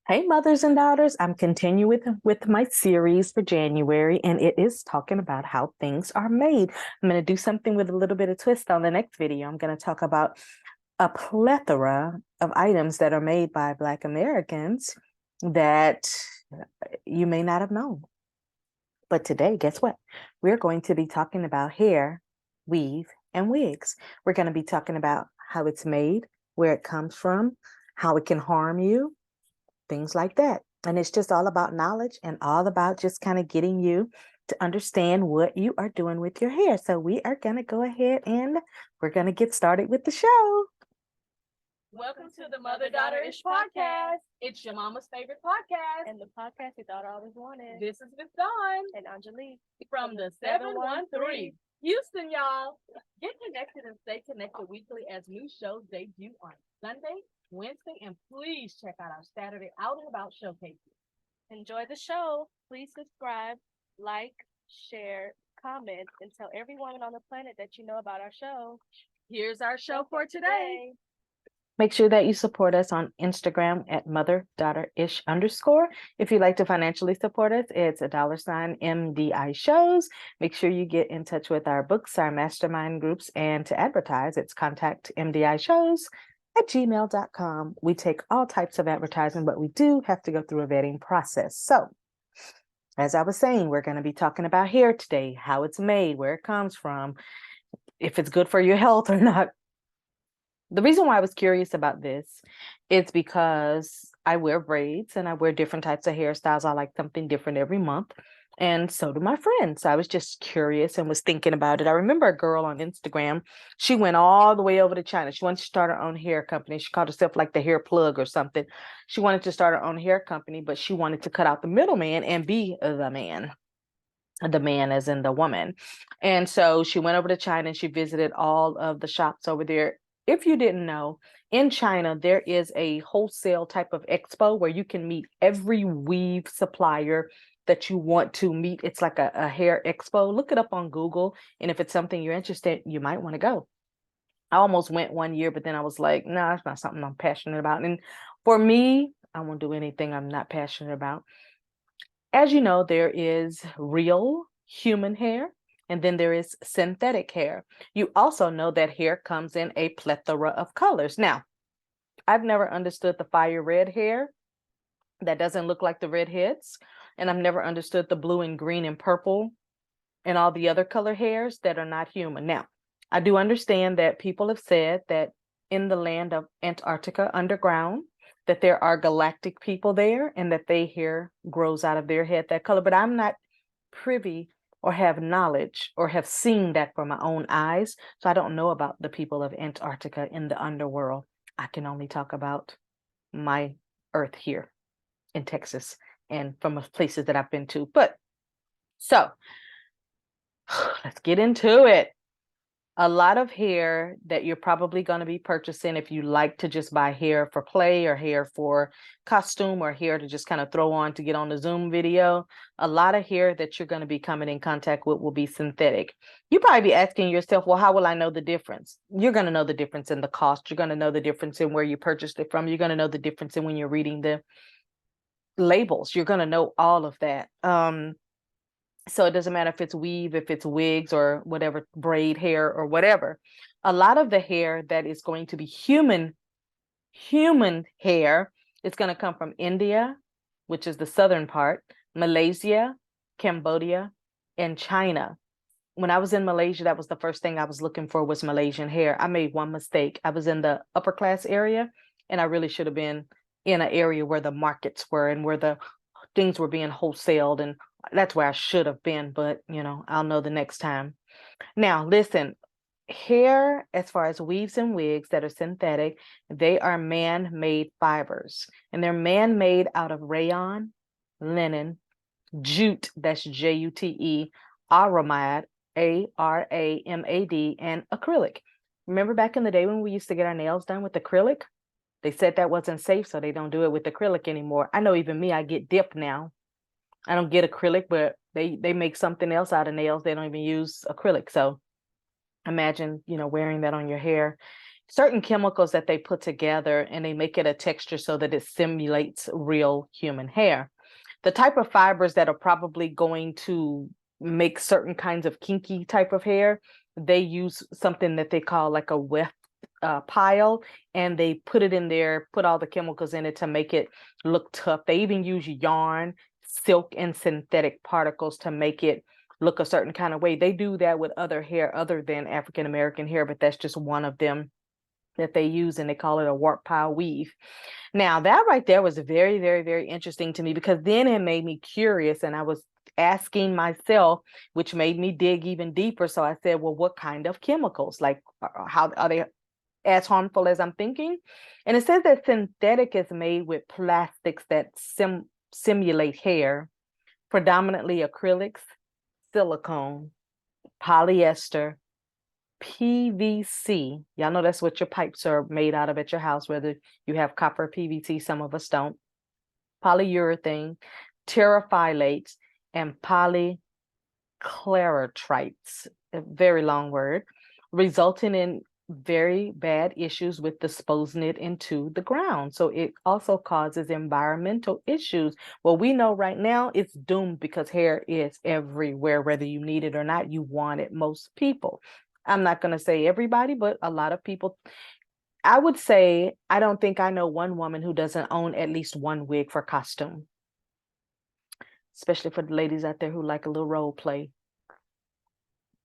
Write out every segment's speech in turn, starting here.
Hey, mothers and daughters, I'm continuing with my series for January, and it is talking about how things are made. I'm going to do something with a little bit of twist on the next video. I'm going to talk about a plethora of items that are made by Black Americans that you may not have known. But today, guess what? We're going to be talking about hair, weave, and wigs. We're going to be talking about how it's made, where it comes from, how it can harm you, things like that. And it's just all about knowledge and all about just kind of getting you to understand what you are doing with your hair. So we are going to go ahead and we're going to get started with the show. Welcome to the Mother-Daughter-ish podcast. It's your mama's favorite podcast. And the podcast you thought I always wanted. This is Miss Dawn And Angelique. from the 713 Houston, y'all. Get connected and stay connected weekly as new shows debut on Sunday, Wednesday, and please check out our Saturday Out and About showcases. Enjoy the show. Please subscribe, like, share, comment, and tell every woman on the planet that you know about our show. Here's our show for today. Make sure that you support us on Instagram at mother-daughter-ish_. If you'd like to financially support us, it's $MDIShows. Make sure you get in touch with our books, our mastermind groups, and to advertise, it's contactmdishows@gmail.com. We take all types of advertising, but we do have to go through a vetting process. So, as I was saying, we're going to be talking about hair today, how it's made, where it comes from, if it's good for your health or not. The reason why I was curious about this is because I wear braids and I wear different types of hairstyles. I like something different every month. And so do my friends. So I was just curious and was thinking about it. I remember a girl on Instagram. She went all the way over to China. She wanted to start her own hair company. She called herself like the hair plug or something. She wanted to start her own hair company, but she wanted to cut out the middleman and be the man. The man as in the woman. And so she went over to China and she visited all of the shops over there. If you didn't know, in China, there is a wholesale type of expo where you can meet every weave supplier that you want to meet. It's like a hair expo. Look it up on Google. And if it's something you're interested in, you might want to go. I almost went one year, but then I was like, no, it's not something I'm passionate about. And for me, I won't do anything I'm not passionate about. As you know, there is real human hair, and then there is synthetic hair. You also know that hair comes in a plethora of colors. Now, I've never understood the fire red hair that doesn't look like the redheads, and I've never understood the blue and green and purple and all the other color hairs that are not human. Now, I do understand that people have said that in the land of Antarctica underground, that there are galactic people there and that their hair grows out of their head that color, but I'm not privy or have knowledge or have seen that for my own eyes. So I don't know about the people of Antarctica in the underworld. I can only talk about my earth here in Texas and from places that I've been to. But so let's get into it. A lot of hair that you're probably going to be purchasing if you like to just buy hair for play or hair for costume or hair to just kind of throw on to get on the Zoom video. A lot of hair that you're going to be coming in contact with will be synthetic. You probably be asking yourself, well, how will I know the difference? You're going to know the difference in the cost. You're going to know the difference in where you purchased it from. You're going to know the difference in when you're reading the labels. You're going to know all of that. So it doesn't matter if it's weave, if it's wigs or whatever, braid hair or whatever. A lot of the hair that is going to be human hair is going to come from India, which is the southern part, Malaysia, Cambodia, and China. When I was in Malaysia, that was the first thing I was looking for was Malaysian hair. I made one mistake. I was in the upper class area, and I really should have been in an area where the markets were and where the things were being wholesaled, and that's where I should have been, but I'll know the next time. Now, listen, hair, as far as weaves and wigs that are synthetic, they are man-made fibers, and they're man-made out of rayon, linen, jute, that's Jute, aramid, Aramad, and acrylic. Remember back in the day when we used to get our nails done with acrylic? They said that wasn't safe, so they don't do it with acrylic anymore. I know even me, I get dipped now. I don't get acrylic, but they make something else out of nails. They don't even use acrylic. So imagine, wearing that on your hair. certain chemicals that they put together, and they make it a texture so that it simulates real human hair. The type of fibers that are probably going to make certain kinds of kinky type of hair, they use something that they call like a weft pile, and they put it in there, put all the chemicals in it to make it look tough. They even use yarn, silk, and synthetic particles to make it look a certain kind of way. They do that with other hair other than African American hair, but that's just one of them that they use, and they call it a warp pile weave. Now, that right there was very, very, very interesting to me, because then it made me curious, and I was asking myself, which made me dig even deeper. So I said, well, what kind of chemicals? Like, how are they as harmful as I'm thinking? And it says that synthetic is made with plastics that simulate hair, predominantly acrylics, silicone, polyester, PVC. Y'all know that's what your pipes are made out of at your house, whether you have copper, PVC, some of us don't. Polyurethane, terephthylates, and polychlorotrites, a very long word, resulting in very bad issues with disposing it into the ground. So it also causes environmental issues. Well, we know right now it's doomed, because hair is everywhere, whether you need it or not. You want it, most people. I'm not going to say everybody, but a lot of people. I would say I don't think I know one woman who doesn't own at least one wig for costume, especially for the ladies out there who like a little role play.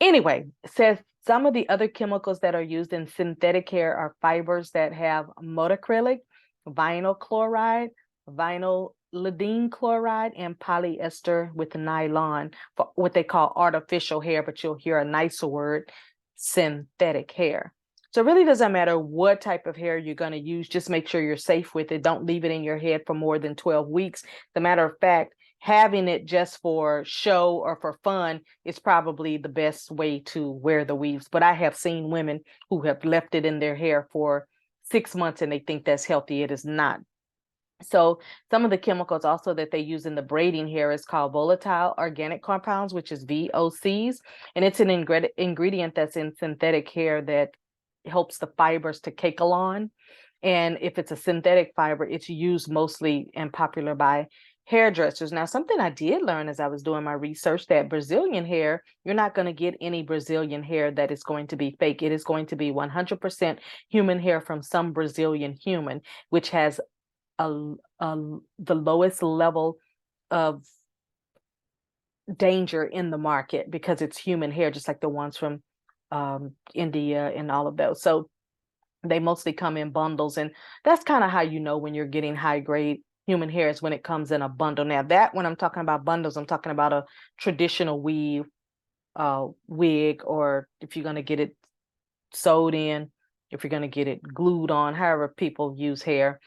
Anyway, it says some of the other chemicals that are used in synthetic hair are fibers that have motacrylic, vinyl chloride, vinylidene chloride, and polyester with nylon for what they call artificial hair, but you'll hear a nicer word, synthetic hair. So it really doesn't matter what type of hair you're going to use. Just make sure you're safe with it. Don't leave it in your head for more than 12 weeks. As a matter of fact, having it just for show or for fun is probably the best way to wear the weaves. But I have seen women who have left it in their hair for 6 months and they think that's healthy. It is not. So some of the chemicals also that they use in the braiding hair is called volatile organic compounds, which is VOCs. And it's an ingredient that's in synthetic hair that helps the fibers to cackle on. And if it's a synthetic fiber, it's used mostly and popular by hairdressers. Now, something I did learn as I was doing my research, that Brazilian hair, you're not going to get any Brazilian hair that is going to be fake. It is going to be 100% human hair from some Brazilian human, which has the lowest level of danger in the market, because it's human hair, just like the ones from India and all of those. So they mostly come in bundles, and that's kind of how you know when you're getting high grade human hair, is when it comes in a bundle. Now, that when I'm talking about bundles, I'm talking about a traditional weave wig, or if you're going to get it sewed in, if you're going to get it glued on, however people use hair.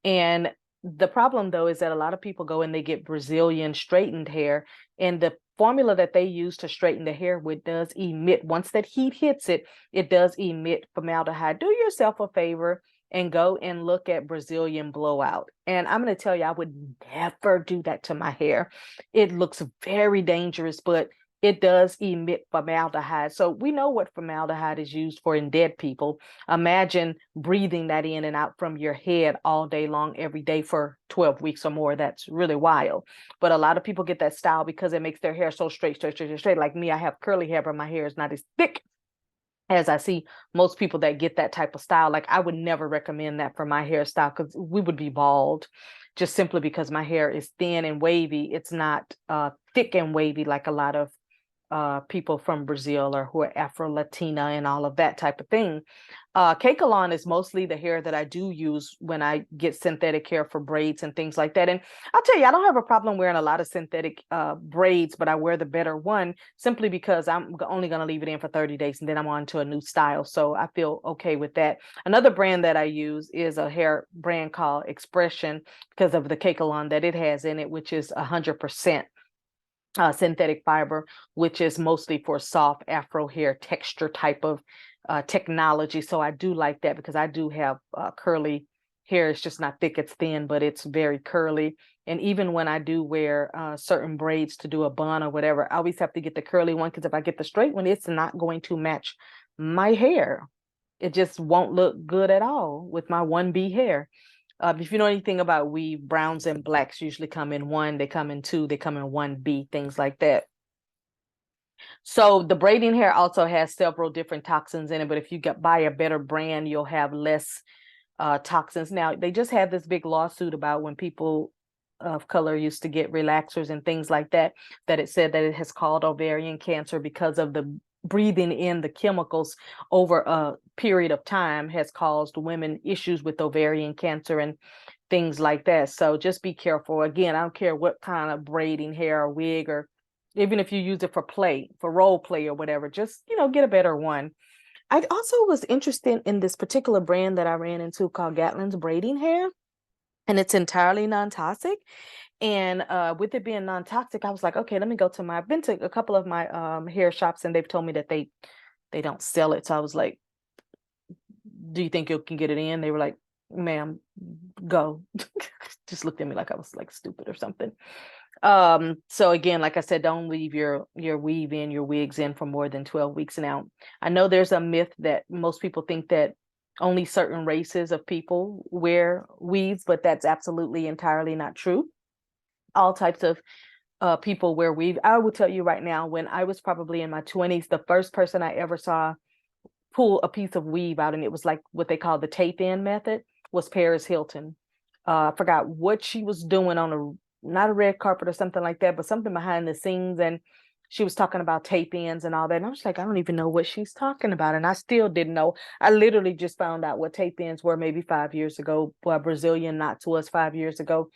And the problem, though, is that a lot of people go and they get Brazilian straightened hair, and the formula that they use to straighten the hair with does emit, once that heat hits it, it does emit formaldehyde. Do yourself a favor and go and look at Brazilian blowout. And I'm going to tell you, I would never do that to my hair. It looks very dangerous, but it does emit formaldehyde. So we know what formaldehyde is used for in dead people. Imagine breathing that in and out from your head all day long, every day for 12 weeks or more. That's really wild. But a lot of people get that style because it makes their hair so straight. Like me, I have curly hair, but my hair is not as thick as I see most people that get that type of style. Like, I would never recommend that for my hairstyle, because we would be bald, just simply because my hair is thin and wavy. It's not thick and wavy like a lot of people from Brazil, or who are Afro-Latina and all of that type of thing. Cakelon is mostly the hair that I do use when I get synthetic hair for braids and things like that. And I'll tell you, I don't have a problem wearing a lot of synthetic braids, but I wear the better one simply because I'm only going to leave it in for 30 days and then I'm on to a new style. So I feel okay with that. Another brand that I use is a hair brand called Expression, because of the Cakelon that it has in it, which is 100% synthetic fiber, which is mostly for soft Afro hair texture type of technology. So I do like that, because I do have curly hair. It's just not thick, it's thin, but it's very curly. And even when I do wear certain braids to do a bun or whatever, I always have to get the curly one, because if I get the straight one, it's not going to match my hair. it just won't look good at all with my 1B hair. If you know anything about weave, browns and blacks usually come in 1, they come in 2, they come in 1B, things like that. So the braiding hair also has several different toxins in it, but if you buy a better brand, you'll have less toxins. Now, they just had this big lawsuit about when people of color used to get relaxers and things like that, that it said that it has caused ovarian cancer because of the breathing in the chemicals over a period of time has caused women issues with ovarian cancer and things like that. So just be careful. Again, I don't care what kind of braiding hair or wig, or even if you use it for role play or whatever, just, get a better one. I also was interested in this particular brand that I ran into called Gatlin's Braiding Hair, and it's entirely non-toxic. And with it being non-toxic, I was like, okay, let me go to I've been to a couple of my hair shops, and they've told me that they don't sell it. So I was like, do you think you can get it in? They were like, ma'am, go. Just looked at me like I was like stupid or something. So again, like I said, don't leave your weave in, your wigs in for more than 12 weeks. Now, I know there's a myth that most people think that only certain races of people wear weaves, but that's absolutely entirely not true. All types of people wear weave. I will tell you right now, when I was probably in my 20s, the first person I ever saw pull a piece of weave out, and it was like what they call the tape in method, was Paris Hilton. I forgot what she was doing on not a red carpet or something like that, but something behind the scenes. And she was talking about tape ins and all that. And I was like, I don't even know what she's talking about. And I still didn't know. I literally just found out what tape ins were maybe 5 years ago. Well, Brazilian knots was 5 years ago.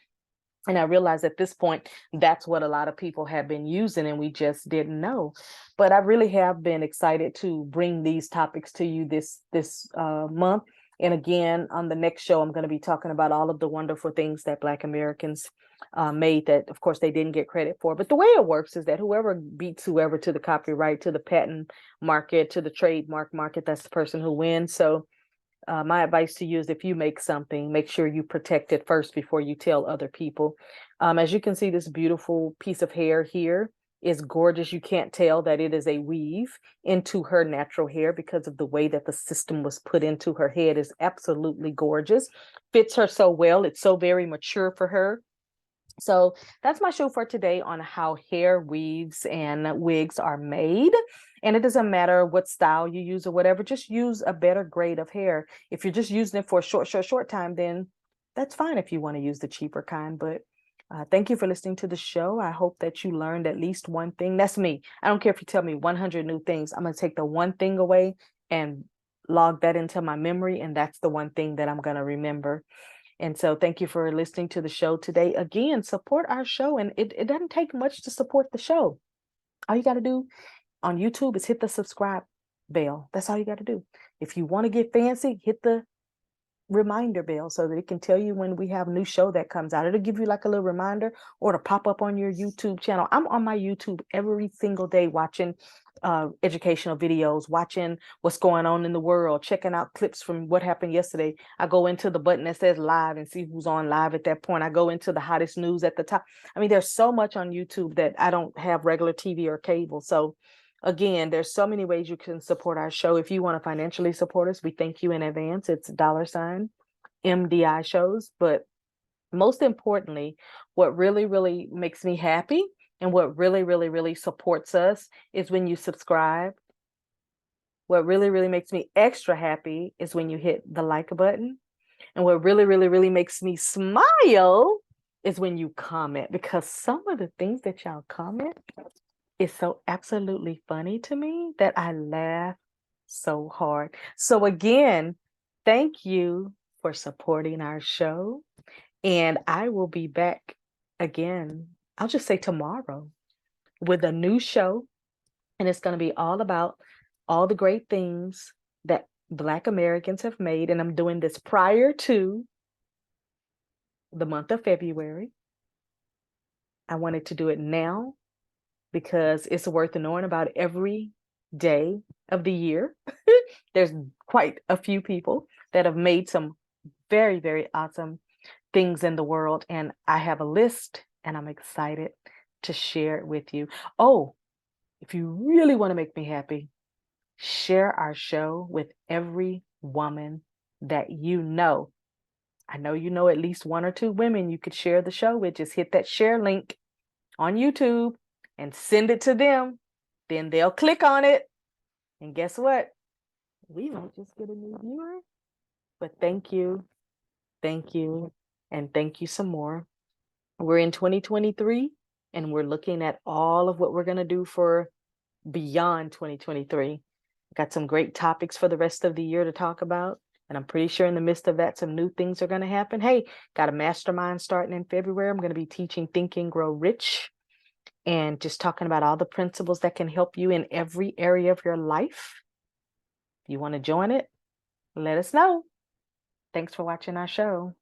And I realized at this point, that's what a lot of people have been using, and we just didn't know. But I really have been excited to bring these topics to you this month. And again, on the next show, I'm going to be talking about all of the wonderful things that Black Americans made that, of course, they didn't get credit for. But the way it works is that whoever beats whoever to the copyright, to the patent market, to the trademark market, that's the person who wins. So my advice to you is, if you make something, make sure you protect it first before you tell other people. As you can see, this beautiful piece of hair here is gorgeous. You can't tell that it is a weave into her natural hair because of the way that the system was put into her head. Is absolutely gorgeous. Fits her so well. It's so very mature for her. So that's my show for today on how hair weaves and wigs are made. And it doesn't matter what style you use or whatever, just use a better grade of hair. If you're just using it for a short time, then that's fine if you want to use the cheaper kind. But thank you for listening to the show. I hope that you learned at least one thing. That's me. I don't care if you tell me 100 new things. I'm going to take the one thing away and log that into my memory. And that's the one thing that I'm going to remember. And so thank you for listening to the show today. Again, support our show. And it doesn't take much to support the show. All you got to do on YouTube is hit the subscribe bell. That's all you got to do. If you want to get fancy, hit the reminder bell so that it can tell you when we have a new show that comes out. It'll give you like a little reminder, or to pop up on your YouTube channel. I'm on my YouTube every single day watching educational videos, watching what's going on in the world, checking out clips from what happened yesterday. I go into the button that says live and see who's on live at that point. I go into the hottest news at the top. I mean, there's so much on YouTube that I don't have regular TV or cable. So again, there's so many ways you can support our show. If you want to financially support us, we thank you in advance. It's $MDI shows. But most importantly, what really, really makes me happy and what really, really, really supports us is when you subscribe. What really, really makes me extra happy is when you hit the like button. And what really, really, really makes me smile is when you comment, because some of the things that y'all comment is so absolutely funny to me that I laugh so hard. So again, thank you for supporting our show. And I will be back again, I'll just say tomorrow, with a new show. And it's going to be all about all the great things that Black Americans have made. And I'm doing this prior to the month of February. I wanted to do it now because it's worth knowing about every day of the year. There's quite a few people that have made some very, very awesome things in the world. And I have a list, and I'm excited to share it with you. Oh, if you really want to make me happy, share our show with every woman that you know. I know you know at least one or two women you could share the show with. Just hit that share link on YouTube and send it to them. Then they'll click on it. And guess what? We might just get a new viewer. But thank you, and thank you some more. We're in 2023 and we're looking at all of what we're going to do for beyond 2023. Got some great topics for the rest of the year to talk about. And I'm pretty sure in the midst of that, some new things are going to happen. Hey, got a mastermind starting in February. I'm going to be teaching Think and Grow Rich and just talking about all the principles that can help you in every area of your life. If you want to join it, let us know. Thanks for watching our show.